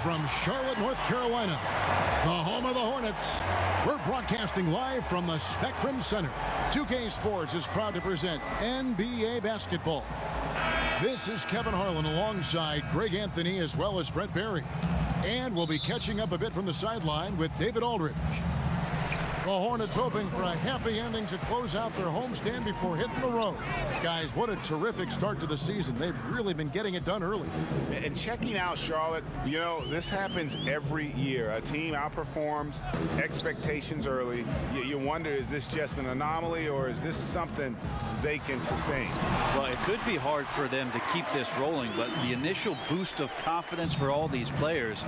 From Charlotte, North Carolina, the home of the Hornets, we're broadcasting live from the Spectrum Center. 2K Sports is proud to present NBA basketball. This is Kevin Harlan alongside Greg Anthony as well as Brett Barry. And we'll be catching up a bit from the sideline with David Aldridge. The Hornets hoping for a happy ending to close out their homestand before hitting the road. Guys, what a terrific start to the season. They've really been getting it done early. And checking out Charlotte, you know, this happens every year. A team outperforms expectations early. You wonder, is this just an anomaly or is this something they can sustain? Well, it could be hard for them to keep this rolling, but the initial boost of confidence for all these players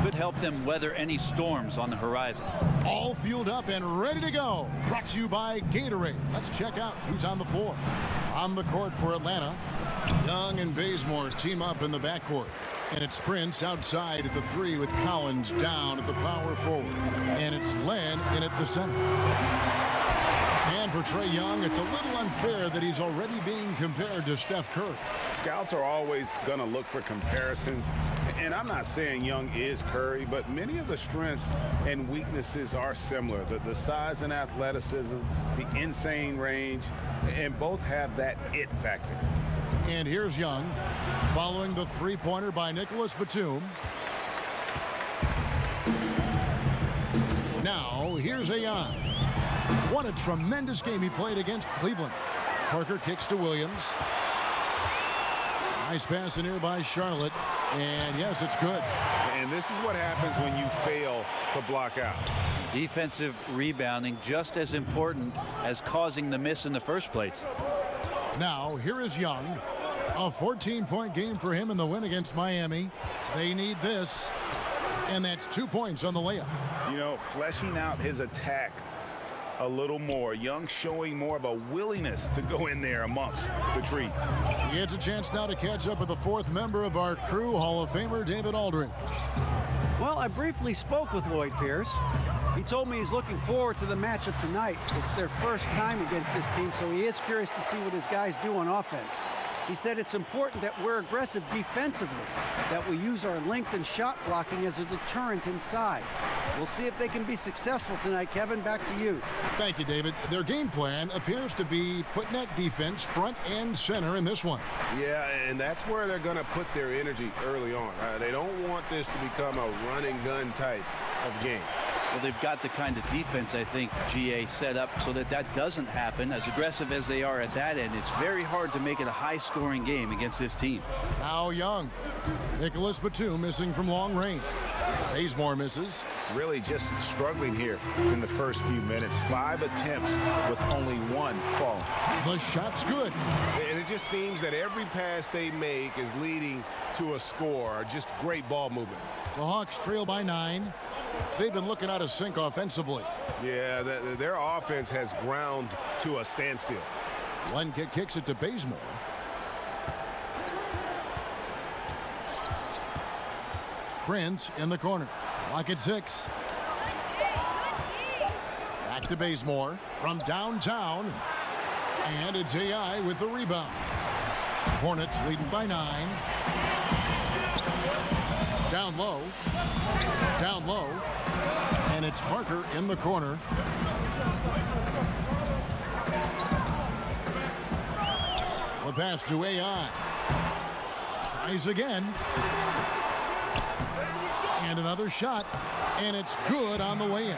could help them weather any storms on the horizon. All fueled up and ready to go. Brought to you by Gatorade. Let's check out who's on the floor. On the court for Atlanta, Young and Bazemore team up in the backcourt. And it's Prince outside at the three with Collins down at the power forward. And it's Len in at the center. And for Trae Young, it's a little unfair that he's already being compared to Steph Curry. Scouts are always going to look for comparisons. And I'm not saying Young is Curry, but many of the strengths and weaknesses are similar. The size and athleticism, the insane range, and both have that it factor. And here's Young, following the three-pointer by Nicholas Batum. Now, here's a Young. What a tremendous game he played against Cleveland. Parker kicks to Williams. Nice pass in here by Charlotte. And yes, it's good. And this is what happens when you fail to block out. Defensive rebounding just as important as causing the miss in the first place. Now, here is Young. A 14-point game for him in the win against Miami. They need this. And that's 2 points on the layup. You know, fleshing out his attack a little more. Young showing more of a willingness to go in there amongst the trees. He gets a chance now to catch up with the fourth member of our crew, Hall of Famer David Aldridge. Well, I briefly spoke with Lloyd Pierce. He told me he's looking forward to the matchup tonight. It's their first time against this team, so he is curious to see what his guys do on offense. He said it's important that we're aggressive defensively, that we use our length and shot blocking as a deterrent inside. We'll see if they can be successful tonight. Kevin, back to you. Thank you, David. Their game plan appears to be putting that defense front and center in this one. Yeah, and that's where they're going to put their energy early on. They don't want this to become a run-and-gun type of game. Well, they've got the kind of defense, I think, GA set up so that that doesn't happen. As aggressive as they are at that end, it's very hard to make it a high-scoring game against this team. Now Young. Nicholas Batum missing from long range. Bazemore misses. Really just struggling here in the first few minutes. 5 attempts with only 1 fall. The shot's good. And it just seems that every pass they make is leading to a score. Just great ball movement. The Hawks trail by 9. They've been looking out of sync offensively. Yeah, their offense has ground to a standstill. Len kicks it to Bazemore. Prince in the corner. Lock at 6. Back to Bazemore from downtown. And it's AI with the rebound. Hornets leading by 9. Down low. Down low. And it's Parker in the corner. The pass to AI. Tries again. And another shot. And it's good on the way in.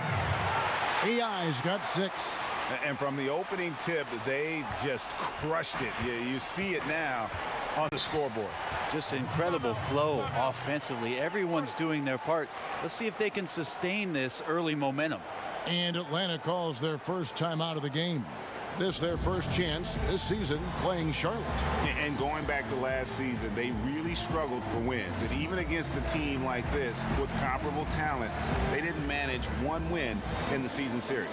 AI's got 6. And from the opening tip, they just crushed it. You see it now on the scoreboard. Just incredible flow offensively. Everyone's doing their part. Let's see if they can sustain this early momentum. And Atlanta calls their first time out of the game. This their first chance this season playing Charlotte. And going back to last season, they really struggled for wins. And even against a team like this with comparable talent, they didn't manage one win in the season series.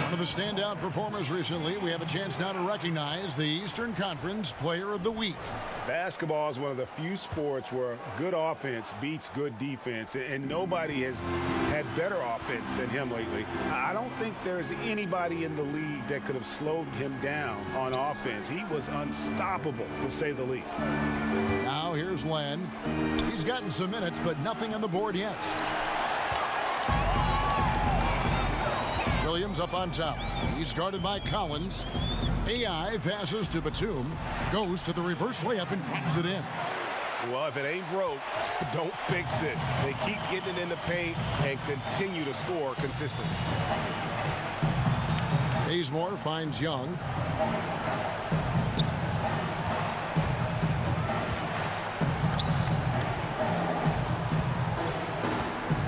One of the standout performers recently, we have a chance now to recognize the Eastern Conference Player of the Week. Basketball is one of the few sports where good offense beats good defense, and nobody has had better offense than him lately. I don't think there's anybody in the league that could have slowed him down on offense. He was unstoppable, to say the least. Now here's Len. He's gotten some minutes, but nothing on the board yet. Williams up on top. He's guarded by Collins. AI passes to Batum. Goes to the reverse layup and drops it in. Well, if it ain't broke, don't fix it. They keep getting it in the paint and continue to score consistently. Bazemore finds Young.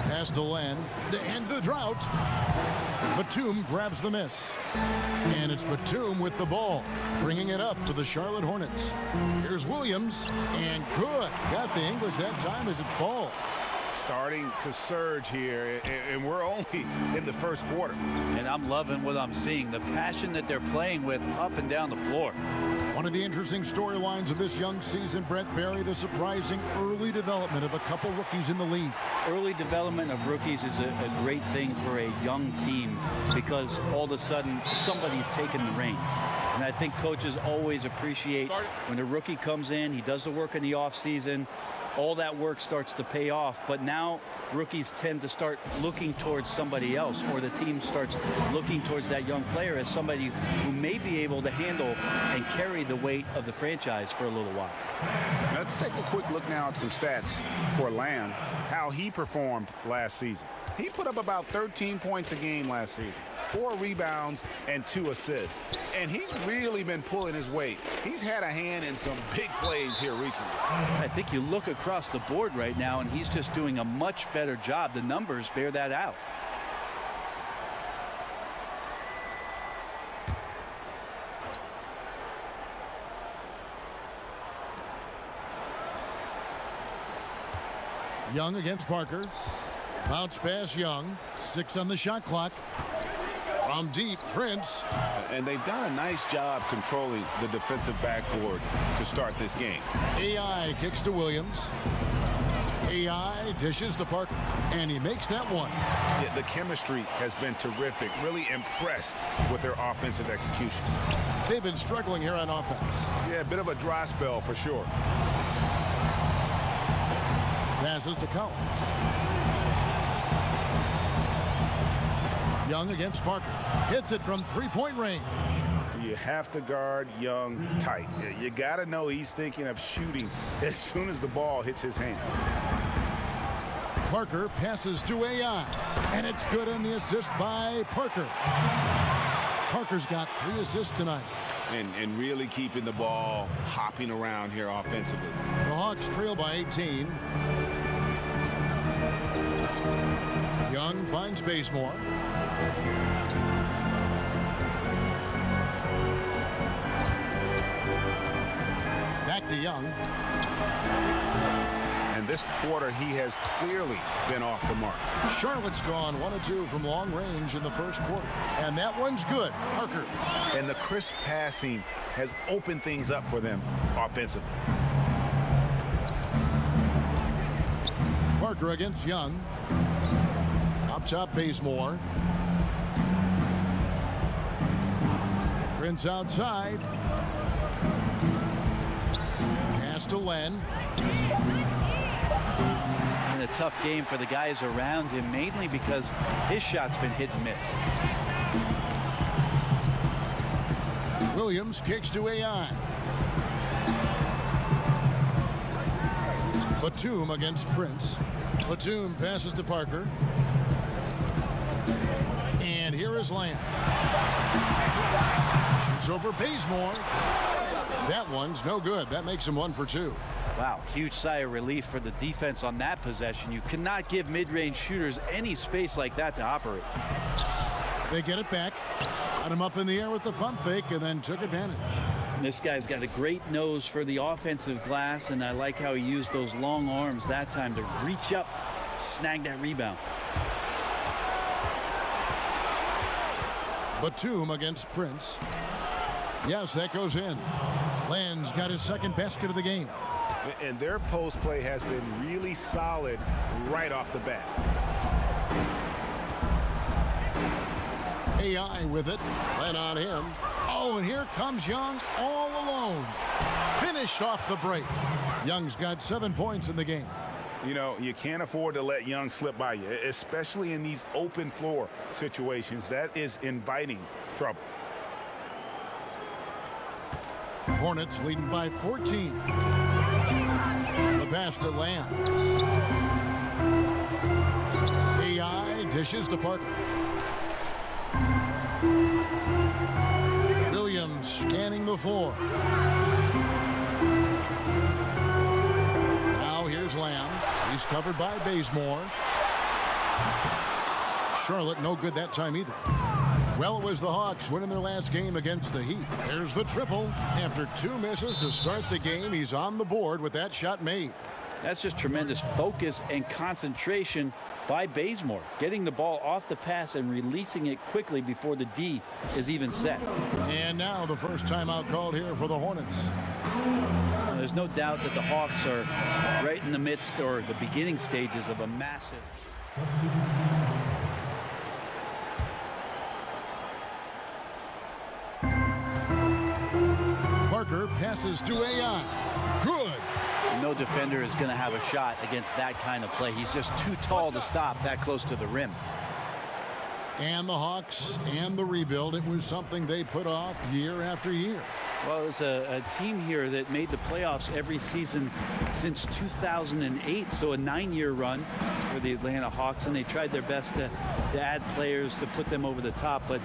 Pass to Len to end the drought. Batum grabs the miss. And it's Batum with the ball, bringing it up to the Charlotte Hornets. Here's Williams, and good. Got the English that time as it falls. Starting to surge here, and we're only in the first quarter. And I'm loving what I'm seeing, the passion that they're playing with up and down the floor. One of the interesting storylines of this young season, Brett Barry, the surprising early development of a couple rookies in the league. Early development of rookies is a great thing for a young team because all of a sudden somebody's taking the reins. And I think coaches always appreciate when a rookie comes in, he does the work in the offseason, all that work starts to pay off. But now rookies tend to start looking towards somebody else, or the team starts looking towards that young player as somebody who may be able to handle and carry the weight of the franchise for a little while. Let's take a quick look now at some stats for Lamb, how he performed last season. He put up about 13 points a game last season, 4 rebounds and 2 assists. And he's really been pulling his weight. He's had a hand in some big plays here recently. I think you look across the board right now, and he's just doing a much better job. The numbers bear that out. Young against Parker. Bounce pass Young. 6 on the shot clock. From deep, Prince. And they've done a nice job controlling the defensive backboard to start this game. AI kicks to Williams. AI dishes to Parker. And he makes that one. Yeah, the chemistry has been terrific. Really impressed with their offensive execution. They've been struggling here on offense. Yeah, a bit of a dry spell for sure. Passes to Collins. Young against Parker. Hits it from three-point range. You have to guard Young tight. You got to know he's thinking of shooting as soon as the ball hits his hand. Parker passes to AI. And it's good on the assist by Parker. Parker's got 3 assists tonight. And really keeping the ball hopping around here offensively. The Hawks trail by 18. Young finds Bazemore. Back to Young. And this quarter, he has clearly been off the mark. Charlotte's gone 1 of 2 from long range in the first quarter. And that one's good. Parker. And the crisp passing has opened things up for them offensively. Parker against Young. Up top, Bazemore. Prince outside. Pass to Len. And a tough game for the guys around him, mainly because his shot's been hit and miss. Williams kicks to AI. Batum against Prince. Batum passes to Parker. And here is Lamb. Shoots over Bazemore. That one's no good. That makes him 1 for 2. Wow, huge sigh of relief for the defense on that possession. You cannot give mid-range shooters any space like that to operate. They get it back. Got him up in the air with the pump fake and then took advantage. And this guy's got a great nose for the offensive glass, and I like how he used those long arms that time to reach up, snag that rebound. Batum against Prince. Yes, that goes in. Land's got his second basket of the game. And their post play has been really solid right off the bat. AI with it. Len on him. Oh, and here comes Young all alone. Finished off the break. Young's got 7 points in the game. You know, you can't afford to let Young slip by you, especially in these open floor situations. That is inviting trouble. Hornets leading by 14. The pass to Lamb. AI dishes to Parker. Williams scanning the floor. Now here's Lamb. He's covered by Bazemore. Charlotte no good that time either. Well, it was the Hawks winning their last game against the Heat. There's the triple. After 2 misses to start the game, he's on the board with that shot made. That's just tremendous focus and concentration by Bazemore, getting the ball off the pass and releasing it quickly before the D is even set. And now the first timeout called here for the Hornets. There's no doubt that the Hawks are right in the midst or the beginning stages of a massive. Parker passes to AI. Good. No defender is going to have a shot against that kind of play. He's just too tall to stop that close to the rim. And the Hawks and the rebuild, it was something they put off year after year. Well, it was a team here that made the playoffs every season since 2008, so a 9-year run for the Atlanta Hawks, and they tried their best to add players to put them over the top, but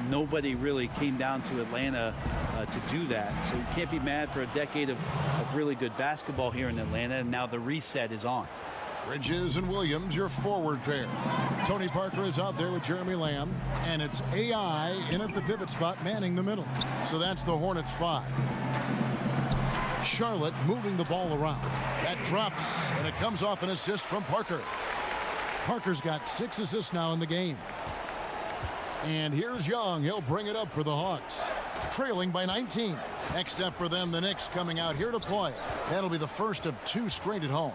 nobody really came down to Atlanta to do that. So you can't be mad for a decade of really good basketball here in Atlanta, and now the reset is on. Bridges and Williams, your forward pair. Tony Parker is out there with Jeremy Lamb, and it's AI in at the pivot spot, manning the middle. So that's the Hornets 5. Charlotte moving the ball around. That drops, and it comes off an assist from Parker. Parker's got 6 assists now in the game. And here's Young. He'll bring it up for the Hawks. Trailing by 19. Next up for them, the Knicks coming out here to play. That'll be the first of 2 straight at home.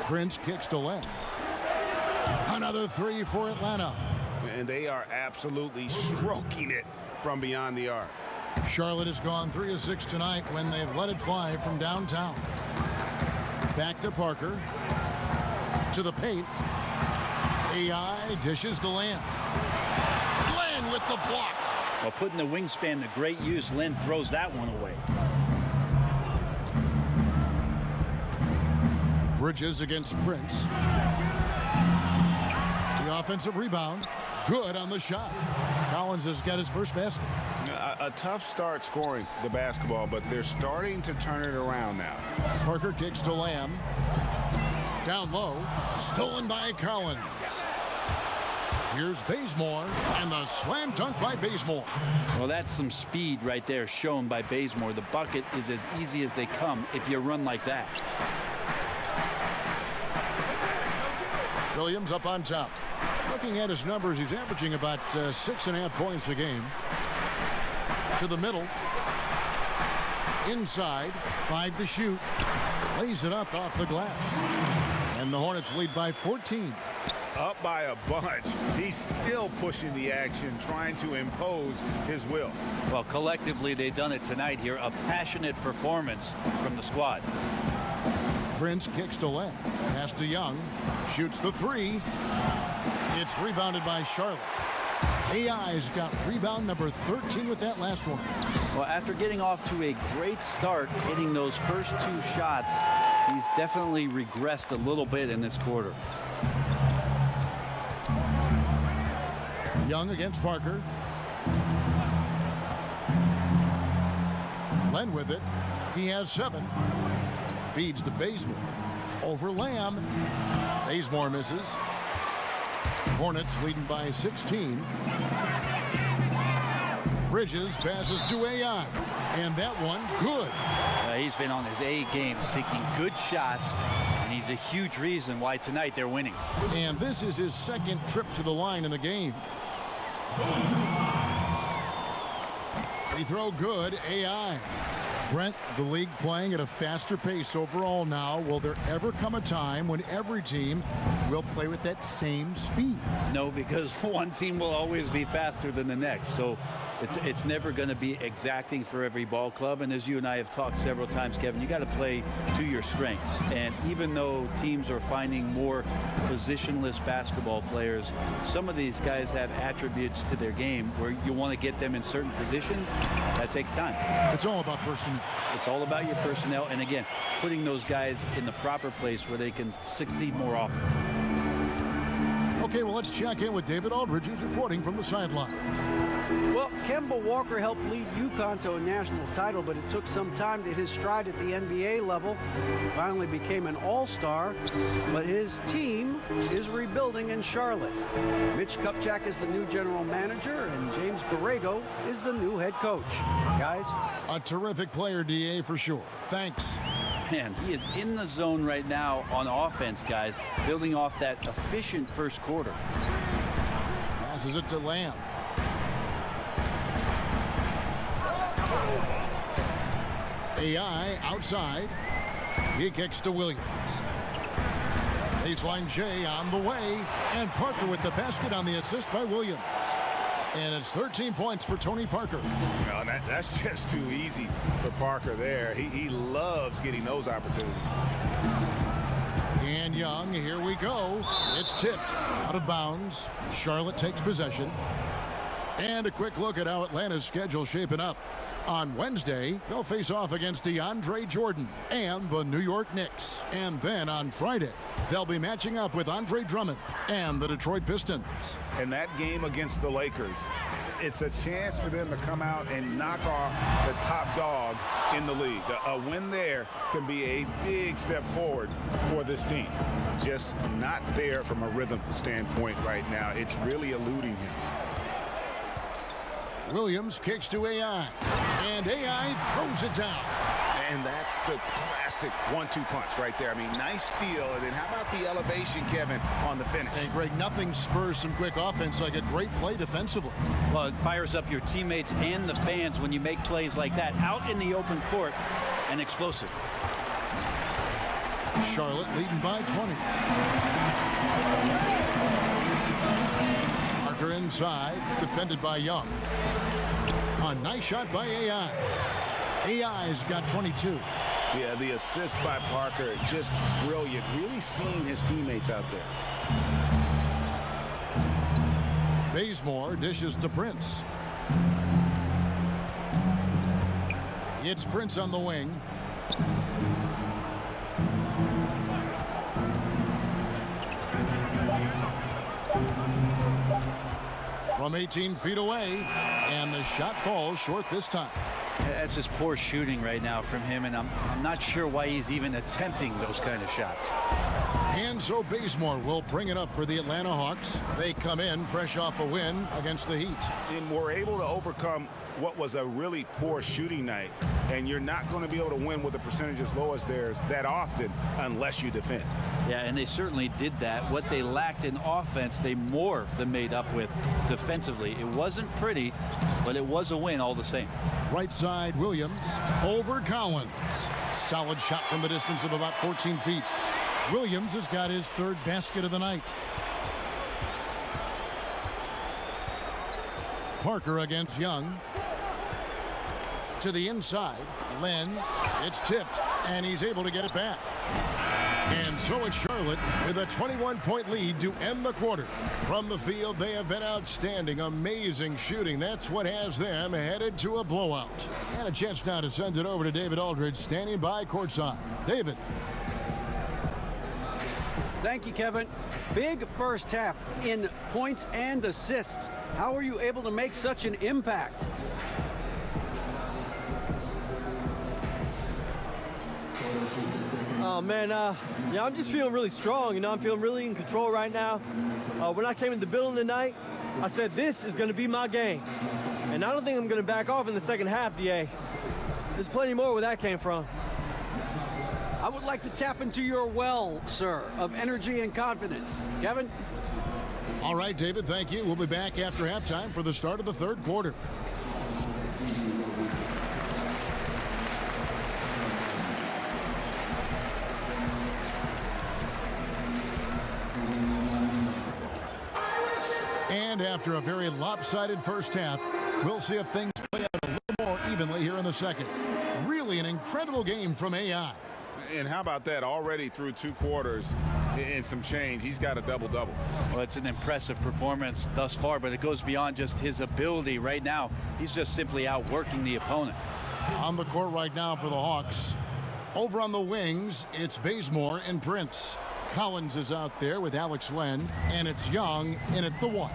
Prince kicks to Len. Another 3 for Atlanta. And they are absolutely stroking it from beyond the arc. Charlotte has gone 3 of 6 tonight when they've let it fly from downtown. Back to Parker. To the paint. AI dishes to Len. Len with the block. Well, putting the wingspan to great use, Len throws that one away. Bridges against Prince. The offensive rebound. Good on the shot. Collins has got his first basket. A tough start scoring the basketball, but they're starting to turn it around now. Parker kicks to Lamb. Down low. Stolen by Collins. Here's Bazemore, and the slam dunk by Bazemore. Well, that's some speed right there shown by Bazemore. The bucket is as easy as they come if you run like that. Williams up on top. Looking at his numbers, he's averaging about 6.5 points a game. To the middle. Inside. 5 to shoot. Lays it up off the glass. And the Hornets lead by 14. Up by a bunch. He's still pushing the action, trying to impose his will. Well, collectively, they've done it tonight here. A passionate performance from the squad. Prince kicks to Len. Pass to Young. Shoots the three. It's rebounded by Charlotte. AI's got rebound number 13 with that last one. Well, after getting off to a great start, hitting those first two shots, he's definitely regressed a little bit in this quarter. Young against Parker. Len with it. He has 7. Feeds to Bazemore. Over Lamb. Bazemore misses. Hornets leading by 16. Bridges passes to AI. And that one good. He's been on his A game, seeking good shots, and he's a huge reason why tonight they're winning. And this is his second trip to the line in the game. Free throw good. AI. Brent, the league playing at a faster pace overall now. Will there ever come a time when every team will play with that same speed? No, because one team will always be faster than the next. So it's never going to be exacting for every ball club. And as you and I have talked several times, Kevin, you got to play to your strengths. And even though teams are finding more positionless basketball players, some of these guys have attributes to their game where you want to get them in certain positions. That takes time. It's all about personnel. It's all about your personnel. And again, putting those guys in the proper place where they can succeed more often. Okay, well, let's check in with David Aldridge, who's reporting from the sidelines. Well, Kemba Walker helped lead UConn to a national title, but it took some time to hit his stride at the NBA level. He finally became an all-star, but his team is rebuilding in Charlotte. Mitch Kupchak is the new general manager, and James Borrego is the new head coach. Guys? A terrific player, DA, for sure. Thanks. Man, he is in the zone right now on offense, guys, building off that efficient first quarter. Passes it to Lamb. AI outside. He kicks to Williams. Baseline J on the way. And Parker with the basket on the assist by Williams. And it's 13 points for Tony Parker. No, that's just too easy for Parker there. He loves getting those opportunities. And Young, here we go. It's tipped out of bounds. Charlotte takes possession. And a quick look at how Atlanta's schedule shaping up. On Wednesday, they'll face off against DeAndre Jordan and the New York Knicks. And then on Friday, they'll be matching up with Andre Drummond and the Detroit Pistons. And that game against the Lakers, it's a chance for them to come out and knock off the top dog in the league. A win there can be a big step forward for this team. Just not there from a rhythm standpoint right now. It's really eluding him. Williams kicks to AI, and AI throws it down. And that's the classic 1-2 punch right there. I mean, nice steal. And then how about the elevation, Kevin, on the finish? And Greg, nothing spurs some quick offense like a great play defensively. Well, it fires up your teammates and the fans when you make plays like that out in the open court and explosive. Charlotte leading by 20. Parker inside, defended by Young. A nice shot by AI. AI's got 22. Yeah, the assist by Parker, just brilliant. Really seeing his teammates out there. Bazemore dishes to Prince. It's Prince on the wing. From 18 feet away, and the shot falls short this time. That's just poor shooting right now from him, and I'm not sure why he's even attempting those kind of shots. And so Bazemore will bring it up for the Atlanta Hawks. They come in fresh off a win against the Heat. And we're able to overcome what was a really poor shooting night. And you're not going to be able to win with a percentage as low as theirs that often unless you defend. Yeah, and they certainly did that. What they lacked in offense, they more than made up with defensively. It wasn't pretty, but it was a win all the same. Right side, Williams over Collins. Solid shot from the distance of about 14 feet. Williams has got his third basket of the night. Parker against Young. To the inside. Len. It's tipped. And he's able to get it back. And so it's Charlotte with a 21-point lead to end the quarter. From the field, they have been outstanding. Amazing shooting. That's what has them headed to a blowout. And a chance now to send it over to David Aldridge, standing by courtside. David. Thank you, Kevin. Big first half in points and assists. How are you able to make such an impact? Oh man, yeah, I'm just feeling really strong. You know, I'm feeling really in control right now. When I came in the building tonight, I said this is going to be my game, and I don't think I'm going to back off in the second half, DA. There's plenty more where that came from. I would like to tap into your well, sir, of energy and confidence. Kevin? All right, David, thank you. We'll be back after halftime for the start of the third quarter. And after a very lopsided first half, we'll see if things play out a little more evenly here in the second. Really an incredible game from AI. And how about that? Already through 2 quarters and some change, he's got a double-double. Well, it's an impressive performance thus far, but it goes beyond just his ability. Right now, he's just simply outworking the opponent. On the court right now for the Hawks. Over on the wings, it's Bazemore and Prince. Collins is out there with Alex Len, and it's Young in at the 1.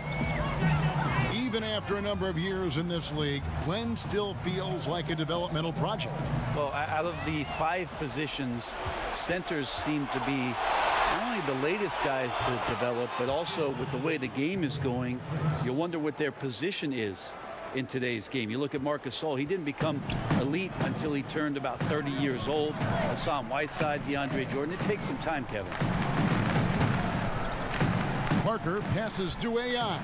Even after a number of years in this league, Len still feels like a developmental project. Well, out of the 5 positions, centers seem to be not only the latest guys to develop, but also with the way the game is going, you wonder what their position is in today's game. You look at Marc Gasol, he didn't become elite until he turned about 30 years old. Hassan Whiteside, DeAndre Jordan. It takes some time, Kevin. Parker passes to AI.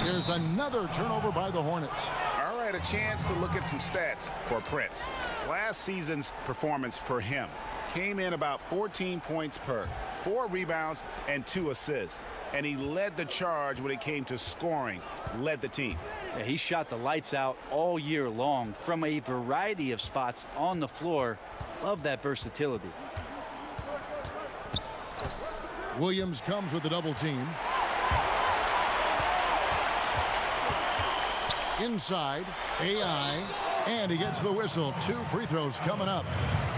There's another turnover by the Hornets. All right, a chance to look at some stats for Prince. Last season's performance for him came in about 14 points per, 4 rebounds, and 2 assists. And he led the charge when it came to scoring, led the team. Yeah, he shot the lights out all year long from a variety of spots on the floor. Love that versatility. Williams comes with the double team. Inside, AI, and he gets the whistle. 2 free throws coming up.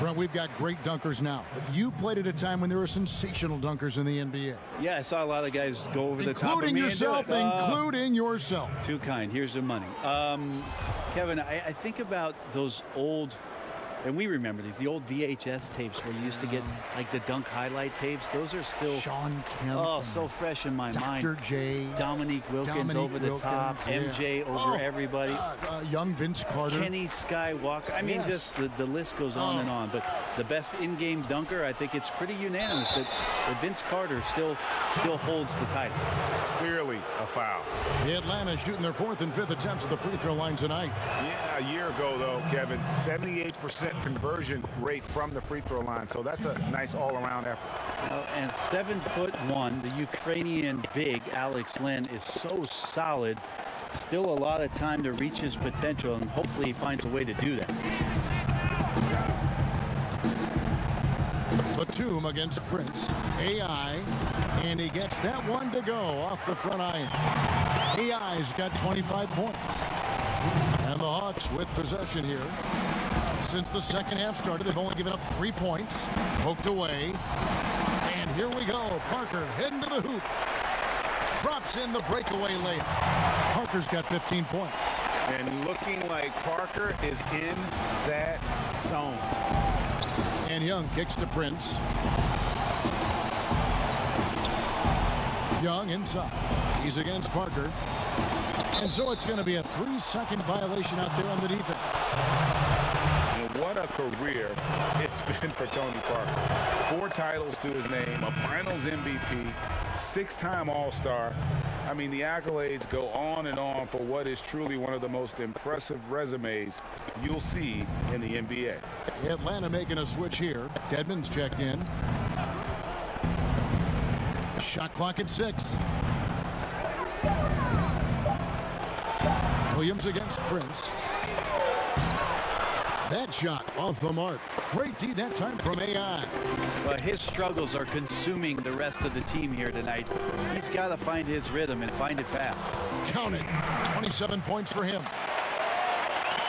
Well, we've got great dunkers now, but you played at a time when there were sensational dunkers in the NBA. Yeah, I saw a lot of guys go over the top of me. Including yourself. Too kind. Here's the money. Kevin, I think about those old, and we remember these, the old VHS tapes where you used to get like the dunk highlight tapes. Those are still Sean Kemp. Oh, so fresh in my mind. Dr. J. Dominique Wilkins over the top. Yeah. MJ over everybody. Young Vince Carter. Kenny Skywalker. I mean, just the list goes on and on. But the best in-game dunker, I think it's pretty unanimous that Vince Carter still holds the title. Clearly a foul. Atlanta shooting their 4th and 5th attempts at the free throw line tonight. Yeah, a year ago, though, Kevin, 78% conversion rate from the free throw line. So that's a nice all-around effort. And 7'1", the Ukrainian big Alex Len is so solid. Still a lot of time to reach his potential, and hopefully he finds a way to do that. Batum against Prince. AI, and he gets that one to go off the front iron. AI's got 25 points. And the Hawks with possession here. Since the second half started, they've only given up 3 points. Poked away. And here we go. Parker heading to the hoop. Drops in the breakaway layup. Parker's got 15 points. And looking like Parker is in that zone. And Young kicks to Prince. Young inside. He's against Parker. And so it's going to be a 3-second violation out there on the defense. And what a career it's been for Tony Parker. 4 titles to his name, a Finals MVP, 6-time All-Star. I mean, the accolades go on and on for what is truly one of the most impressive resumes you'll see in the NBA. Atlanta making a switch here. Dedmon's checked in. Shot clock at 6. Williams against Prince. That shot off the mark. Great D that time from AI. Well, his struggles are consuming the rest of the team here tonight. He's got to find his rhythm and find it fast. Count it. 27 points for him.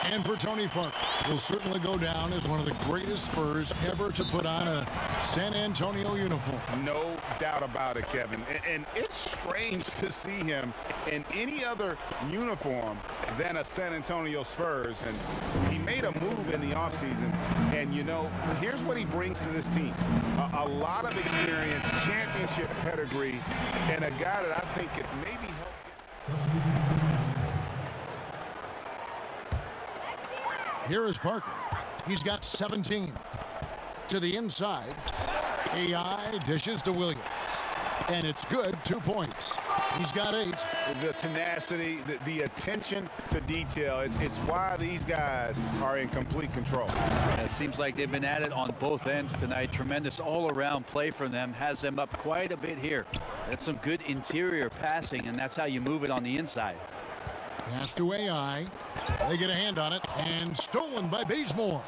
And for Tony Parker, will certainly go down as one of the greatest Spurs ever to put on a San Antonio uniform. No doubt about it, Kevin. And it's strange to see him in any other uniform than a San Antonio Spurs. And he made a move in the offseason. And, you know, here's what he brings to this team. A lot of experience, championship pedigree, and a guy that I think could maybe help. Here is Parker. He's got 17. To the inside. AI dishes to Williams. And it's good. 2 points. He's got 8. The tenacity, the attention to detail, it's why these guys are in complete control. It seems like they've been at it on both ends tonight. Tremendous all-around play from them. Has them up quite a bit here. That's some good interior passing, and that's how you move it on the inside. Pass to AI. They get a hand on it, and stolen by Bazemore.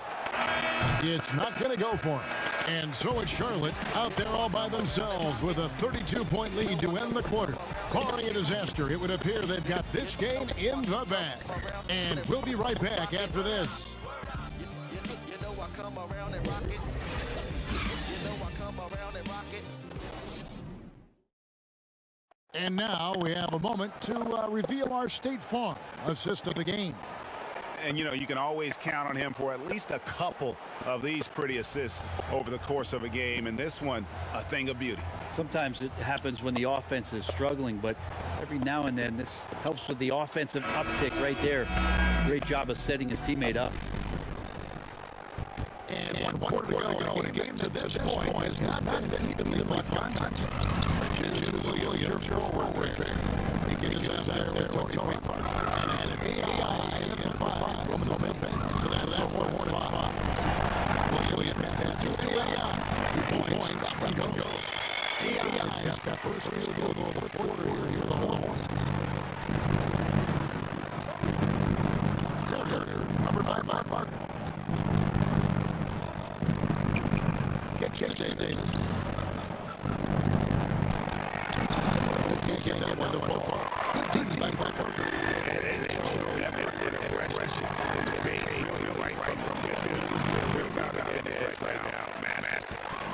It's not going to go for him. And so it's Charlotte out there all by themselves with a 32-point lead to end the quarter. Barring a disaster, it would appear they've got this game in the bag. And we'll be right back after this. You know I come around and rock it. You know I come around and rock it. And now we have a moment to reveal our State Farm assist of the game. And, you know, you can always count on him for at least a couple of these pretty assists over the course of a game. And this one, a thing of beauty. Sometimes it happens when the offense is struggling, but every now and then this helps with the offensive uptick right there. Great job of setting his teammate up. And 1 quarter to go in a game to this point has not been evenly fought contest. Williams forward. He gets out there with Tony Parker. And it's AI in the 5 from the mid-bench. So that's the Hornets 5. Williams has to AI. 2 points. And goes. AI's got that first field goal of the quarter here for the Hornets. Covered by Parker. Catch Davis. Can't get one to fall far. Deep by Parker.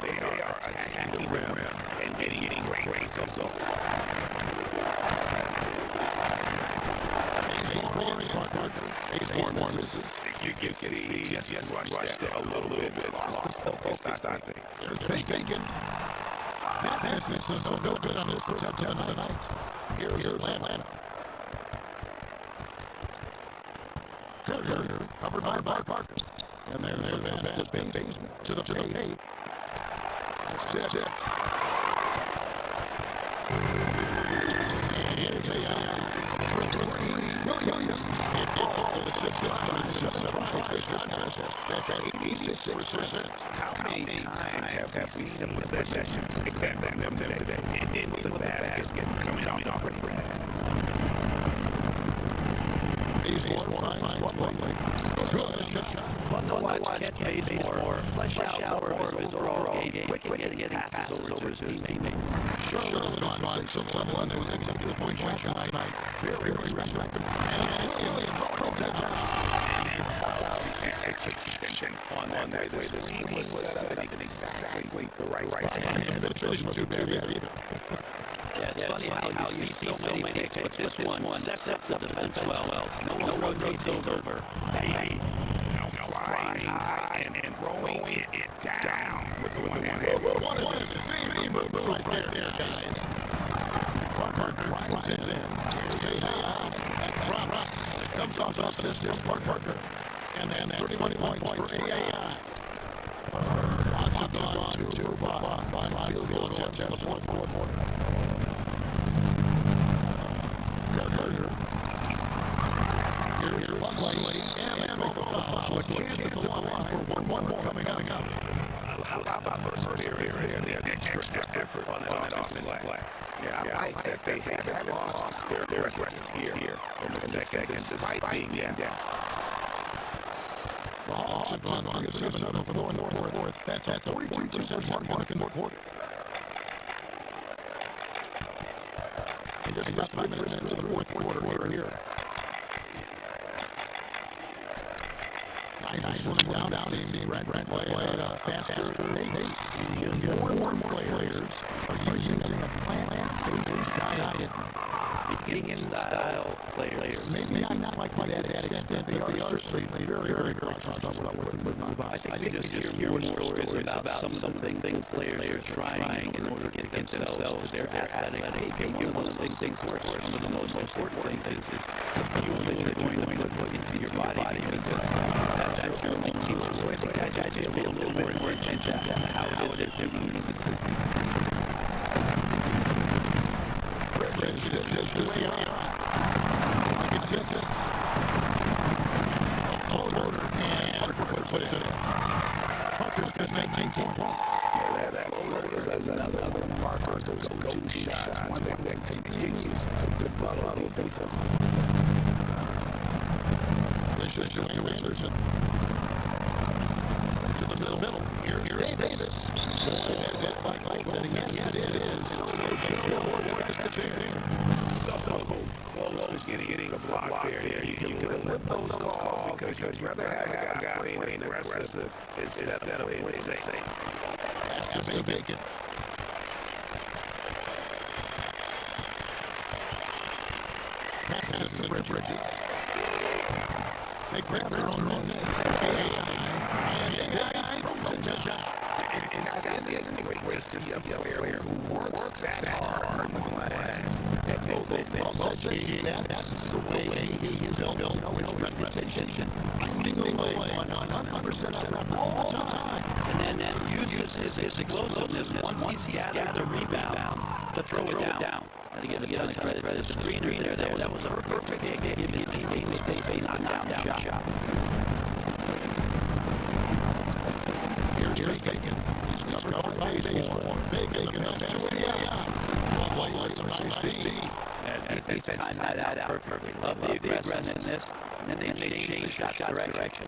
They are attacking the rim and getting great results. You can see just rushed it a little bit. Lost the focus, I think. There's Bacon. That business is so no good on his first attempt of the night. Here's Atlanta. Carter, covered by Parker. And there's the pass to Bazemore. To the paint. That's it. And here's AI. Williams. That's at 86%. How many times have we seen the possession extend them today? And then with the basket coming off the grass. Bazemore finds one way. Good shot. Fun to watch Bazemore flesh out more of his overall game. Quick getting passes over to his teammates. Charlotte on 6 level and they're taking the point shot tonight. Very respectable. And execution on that way. The team was set up in exactly the right time. And the finish was too bad either. It's funny how you see so many picks, but this one sets up the defense well. No rotates over. Bang. Now flying high and rolling it down with the one-hand. What is the same move right there, guys? Parker drives it in. Here's AI. That drop comes off the assist for Parker. And then 31 points for AI. Lots of guns, 2 for 5 field goal attempts in the fourth quarter. Carter. Here's your play, and they make the foul. So a chance to go on for one more coming up. How about this here? extra effort on that offensive play. Yeah, I like that they haven't lost their aggressiveness here in the second, despite being down. The Hawks have gone on to 7-0 for North. That's a 42% mark in the quarter. And just about 5 minutes into the fourth quarter here. Nice one down, seeing Brad play at a faster pace. More and more players are using a plant-based diet. Vegan-style players. Maybe not like that extent. They are certainly very cautious about what they put in the body. I think we just hear more stories about some of the things players are trying in order to get themselves to their athletic peak. And one of those things, of course, one of the most important things is the fuel that you're going to put into your body, because that's your only key. So I think I should pay a little more attention to how it is that we use the system. Just the way like it's just a floater, and Parker puts it in. Parker's got 19 points. Yeah, that floater does another Parker's go-to shot. One that continues to develop defensively. This is Julian Anderson. To the middle. Here's Davis. Like that again. Yes, it is. Close to getting the block there. You can flip those calls because you'd rather have a guy playing aggressive instead of playing safe. That's the bacon. Passes to Bridges. They grab their own man. And that isn't a great way to see a player who works that hard that's the way he is built his reputation. Shooting away 100% all the time. And then uses his explosiveness once he's gathered the rebound to throw it down. And to give a credit to the screener there. That was a perfect game. Give his team space, knock down the shot. Here's Bacon. He's covered by baseball. Bacon up to it. Lights are 16. And they timed that out perfectly. Love the aggressiveness. And then they change the shot direction.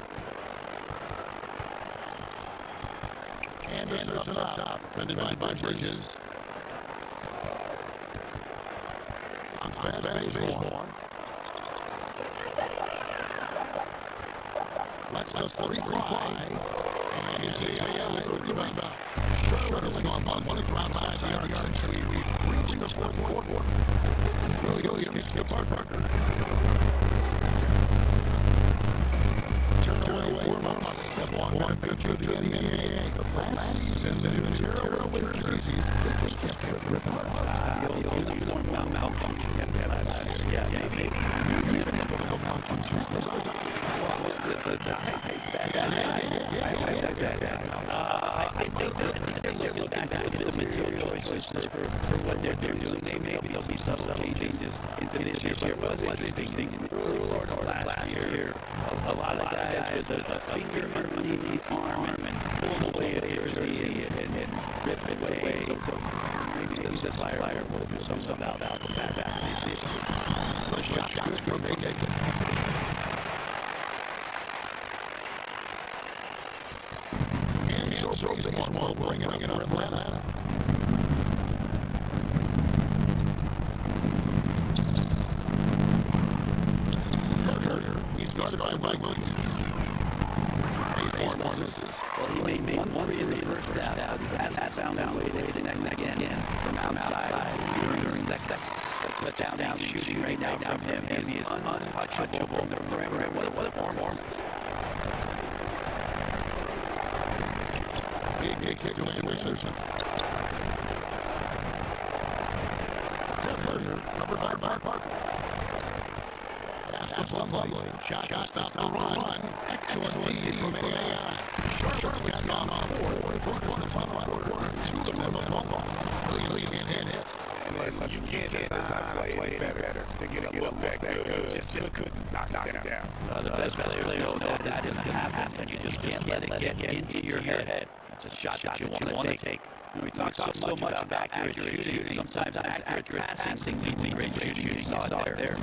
Anderson up top. Defended by Bridges. Pass baseball. Let's the 35. And it's a rebound. Shuttling on one from outside the arc. We reaching the fourth quarter. Williams to Parker. Turn away. One feature the NBA. The last season, the zero winner jerseys. They just kept it ripping apart. Malcolm. Yeah, maybe. I think they're looking back at the material choices for what they're doing. Maybe there'll be subtle changes into this year. But I was thinking in the early part of last year, a lot of guys with a finger underneath the arm and pull away a jersey and rip it away. So maybe the flyer will do something about the fact that this year. The shot's good for Bacon. So baseball bringing up Atlanta. Carter, he's guarded by Williams. Baseball misses. Well, he made one in the first half, but he has found a way to connect again from outside during the second. Touchdown shooting right now from him. He is untouchable from the perimeter. What a performance. Big kick to Anderson. Covered by Parker. Pass to Lovely. Shot stopped the run. Excellent lead from AI. Charlotte's gone on fourth on the final quarter. To the middle of Williams can't hit. You can't design a play better to get a look back good. Just couldn't knock it down. The best players know that is going to happen, and you just can't let it get into your head. It's a shot that you want to take. We talk so much about accurate shooting, sometimes accurate passing leads to great shooting. You saw it there.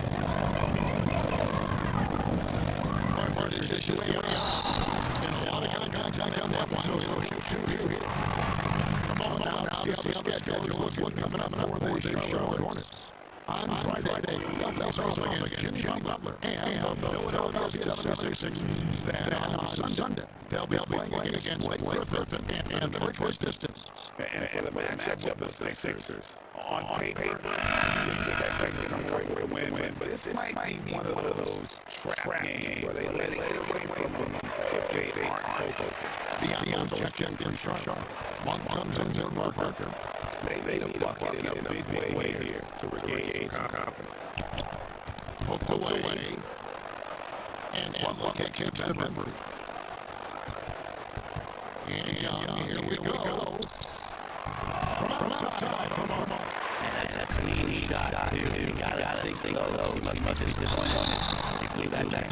Coming up for the Charlotte Hornets. On Friday, they'll face off against Jimmy Butler and the Philadelphia 76ers. Then on Sunday, they'll be playing against Blake Griffin and the Detroit Pistons. And for the matchup of the Sixers, on paper, they come away with a win, but this might be one of those trap games where they let it get away from them if they aren't focused. The objection from Charlotte. One comes in to Parker. They need a bucket in a big way here to regain some confidence. Poked away. And Butler kicks to Benbury. And here we go. From outside from Armand. And that's an easy shot, too. You gotta sink those. You must be disappointed. You blew that back.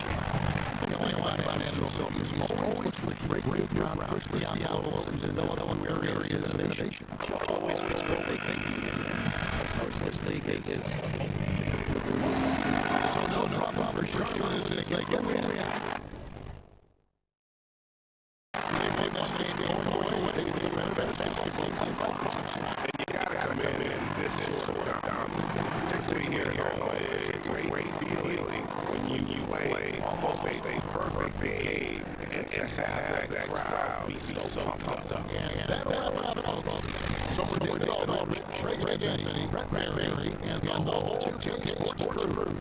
The only one about him is more with great ground push the envelopes and develop areas of innovation. Always wishful thinking, of course, this league is. So no drop for Charlotte as they get react. You gotta come in this sort of dominant, particularly here at home. It's a great feeling when you play almost a perfect game and to have that crowd be so pumped up. And that'll wrap it up, folks. So we're doing all that. Greg Anthony, Brett Barry, and the whole 2K Sports crew.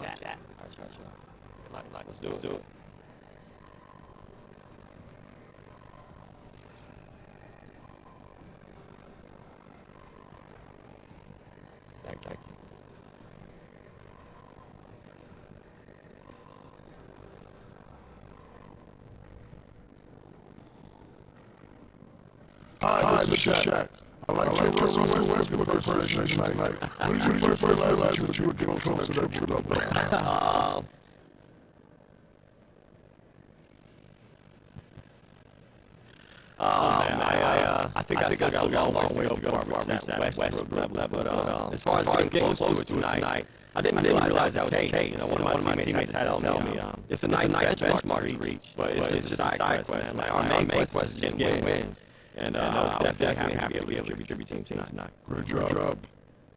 Chat. Let's do it. Thank you. Hi, this is Shaq. I like your Westbrook impersonation tonight. When did you first realize that you would get on Trump's celebrity level? I think I got a long way to go before I reach that Westbrook level. But as far as getting close to it tonight, I didn't realize that was the case. You know, one of my teammates had to tell me it's a nice benchmark to reach, but it's just a side quest. Man. Our main quest is just getting wins. And I was definitely happy to be able to contribute to the team tonight. Great job.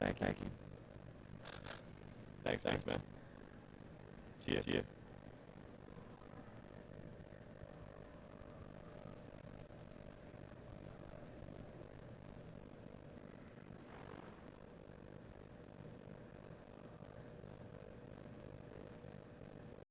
Thank you. Thanks, man. See ya.